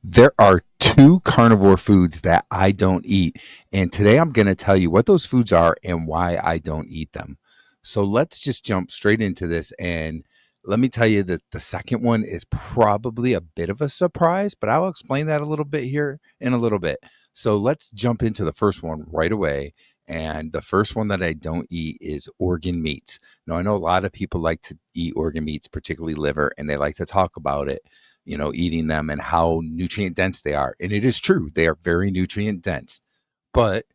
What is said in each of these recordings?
There are two carnivore foods that I don't eat. And today I'm going to tell you what those foods are and why I don't eat them. So let's just jump straight into this. And let me tell you that the second one is probably a bit of a surprise, but I'll explain that a little bit here in a little bit. So let's jump into the first one right away. And the first one that I don't eat is organ meats. Now, I know a lot of people like to eat organ meats, particularly liver, and they like to talk about it, eating them and how nutrient dense they are. And it is true, they are very nutrient dense, but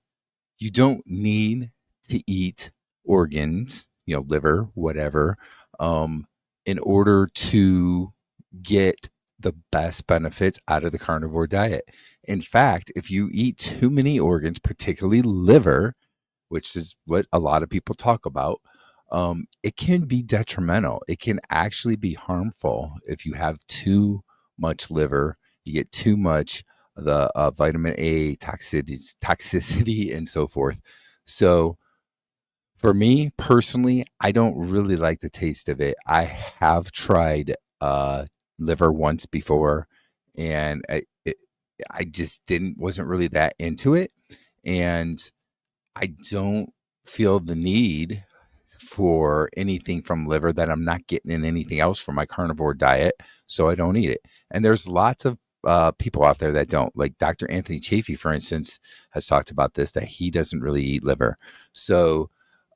you don't need to eat organs, liver, whatever, um, in order to get the best benefits out of the carnivore diet. In fact, if you eat too many organs, particularly liver, which is what a lot of people talk about, it can be detrimental. It can actually be harmful if you have too much liver. You get too much of the vitamin A toxicity, and so forth. So, for me personally, I don't really like the taste of it. I have tried liver once before, and I just wasn't really that into it, and I don't feel the need for anything from liver that I'm not getting in anything else from my carnivore diet, so I don't eat it. And there's lots of people out there that don't. Like Dr. Anthony Chafee, for instance, has talked about this, that he doesn't really eat liver. So,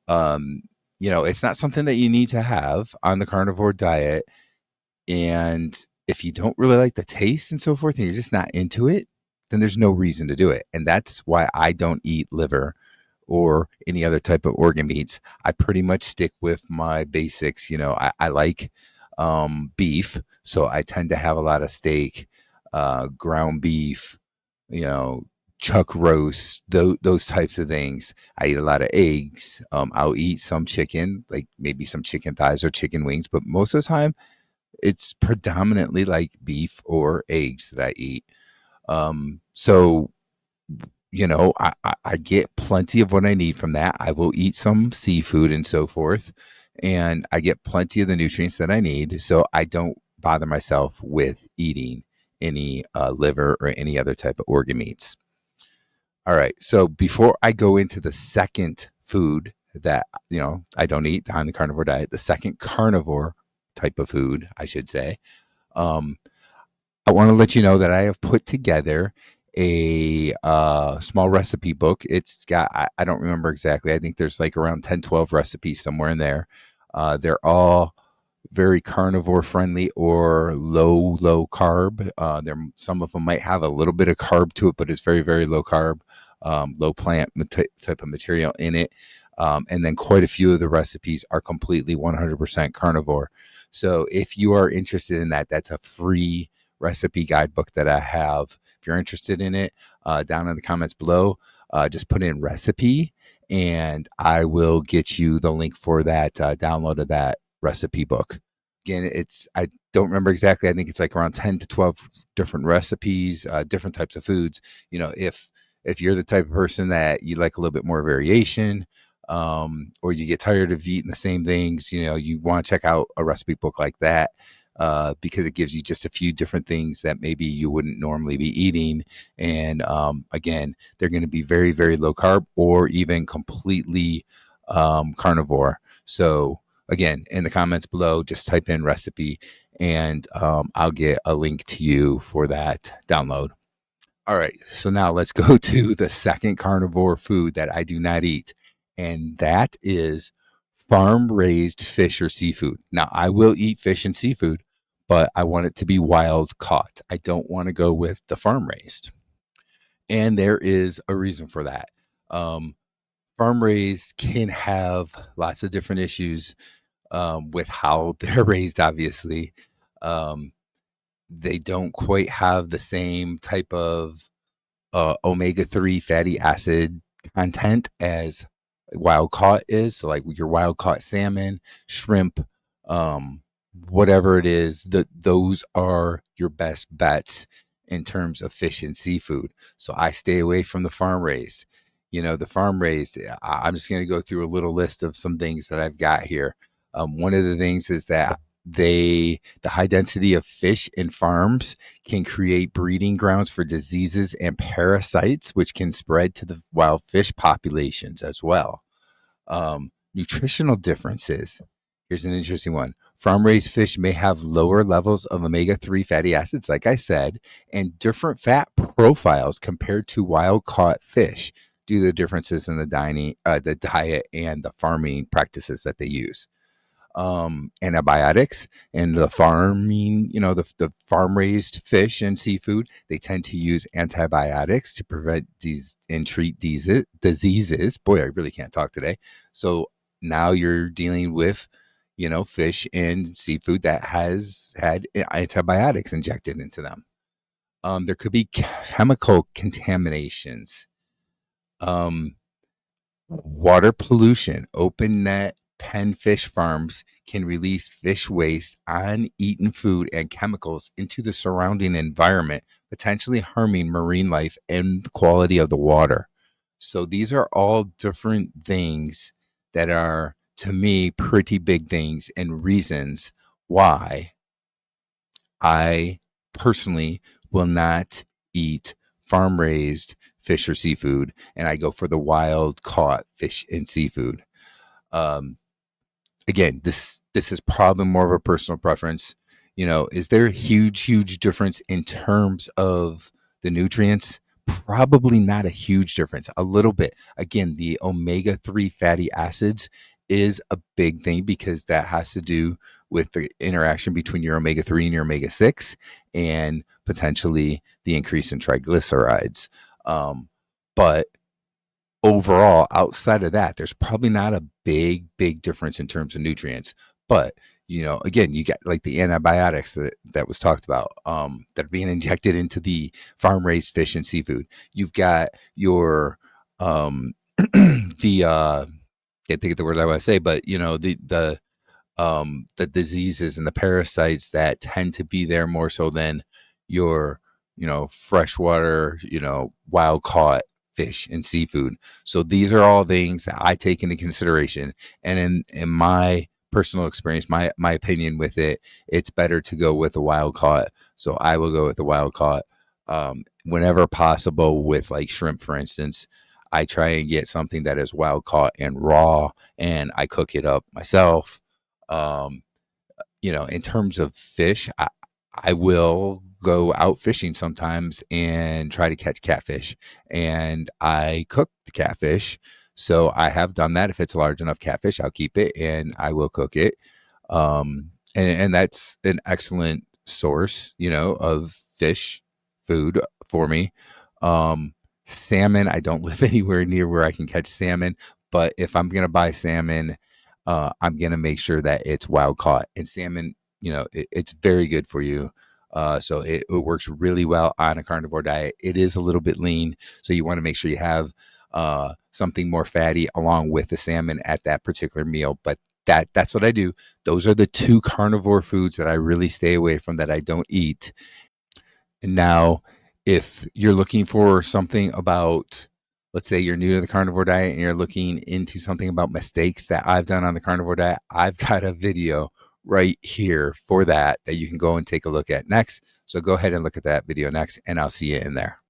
um, it's not something that you need to have on the carnivore diet. And if you don't really like the taste and so forth, and you're just not into it, then there's no reason to do it. And that's why I don't eat liver or any other type of organ meats. I pretty much stick with my basics. I like beef, so I tend to have a lot of steak, ground beef, you know, chuck roast, those types of things. I eat a lot of eggs. I'll eat some chicken, like maybe some chicken thighs or chicken wings, but most of the time it's predominantly like beef or eggs that I eat. So I get plenty of what I need from that. I will eat some seafood and so forth, and I get plenty of the nutrients that I need. So I don't bother myself with eating any liver or any other type of organ meats. All right. So before I go into the second food that, I don't eat on the carnivore diet, the second carnivore type of food, I should say, um, I want to let you know that I have put together a small recipe book. It's got, I don't remember exactly. I think there's like around 10, 12 recipes somewhere in there. They're all very carnivore friendly or low carb. Some of them might have a little bit of carb to it, but it's very, very low carb, low plant type of material in it. And then quite a few of the recipes are completely 100% carnivore. So if you are interested in that, that's a free recipe guidebook that I have. If you're interested in it, down in the comments below, just put in recipe and I will get you the link for that download of that recipe book. Again, I don't remember exactly. I think it's like around 10 to 12 different recipes, different types of foods. If you're the type of person that you like a little bit more variation, or you get tired of eating the same things, you want to check out a recipe book like that, because it gives you just a few different things that maybe you wouldn't normally be eating. And again, they're going to be very, very low carb or even completely carnivore. So, again, in the comments below, just type in recipe and I'll get a link to you for that download. All right, so now let's go to the second carnivore food that I do not eat, and that is farm raised fish or seafood. Now, I will eat fish and seafood, but I want it to be wild caught. I don't want to go with the farm raised. And there is a reason for that. Um, Farm raised can have lots of different issues with how they're raised, obviously. Um, they don't quite have the same type of omega-3 fatty acid content as wild caught is. So like your wild caught salmon, shrimp, um, whatever it is, those are your best bets in terms of fish and seafood. So I stay away from the farm raised. The farm raised, I'm just going to go through a little list of some things that I've got here. One of the things is that the high density of fish in farms can create breeding grounds for diseases and parasites, which can spread to the wild fish populations as well. Nutritional differences. Here's an interesting one. Farm raised fish may have lower levels of omega 3 fatty acids, like I said, and different fat profiles compared to wild caught fish due to the differences in the diet and the farming practices that they use. Antibiotics and the farming, the farm raised fish and seafood, they tend to use antibiotics to prevent these and treat these diseases. Boy, I really can't talk today. So now you're dealing with, fish and seafood that has had antibiotics injected into them. There could be chemical contaminations. Um, Water pollution. Open net pen fish farms can release fish waste, uneaten food, and chemicals into the surrounding environment, potentially harming marine life and the quality of the water. So these are all different things that are, to me, pretty big things and reasons why I personally will not eat farm raised fish or seafood, and I go for the wild caught fish and seafood. Um, Again, this is probably more of a personal preference. Is there a huge difference in terms of the nutrients? Probably not a huge difference. A little bit. Again, the omega 3 fatty acids is a big thing because that has to do with the interaction between your omega 3 and your omega 6 and potentially the increase in triglycerides. But overall, outside of that, there's probably not a big difference in terms of nutrients. But again, you got like the antibiotics that was talked about, that are being injected into the farm raised fish and seafood. You've got your the can't think of the word I want to say, but the diseases and the parasites that tend to be there more so than your, freshwater, wild caught fish and seafood. So these are all things that I take into consideration. And in my personal experience, my opinion with it, it's better to go with the wild caught. So I will go with the wild caught. Whenever possible, with like shrimp, for instance, I try and get something that is wild caught and raw, and I cook it up myself. um, in terms of fish, I will go out fishing sometimes and try to catch catfish, and I cook the catfish. So I have done that. If it's large enough catfish, I'll keep it and I will cook it. And that's an excellent source, of fish food for me. Um, Salmon, I don't live anywhere near where I can catch salmon, but if I'm gonna buy salmon, I'm gonna make sure that it's wild caught. And salmon, it's very good for you. So it works really well on a carnivore diet. It is a little bit lean, so you want to make sure you have something more fatty along with the salmon at that particular meal. But that's what I do. Those are the two carnivore foods that I really stay away from, that I don't eat. And now, if you're looking for something about, let's say you're new to the carnivore diet and you're looking into something about mistakes that I've done on the carnivore diet, I've got a video right here for that you can go and take a look at next. So go ahead and look at that video next, and I'll see you in there.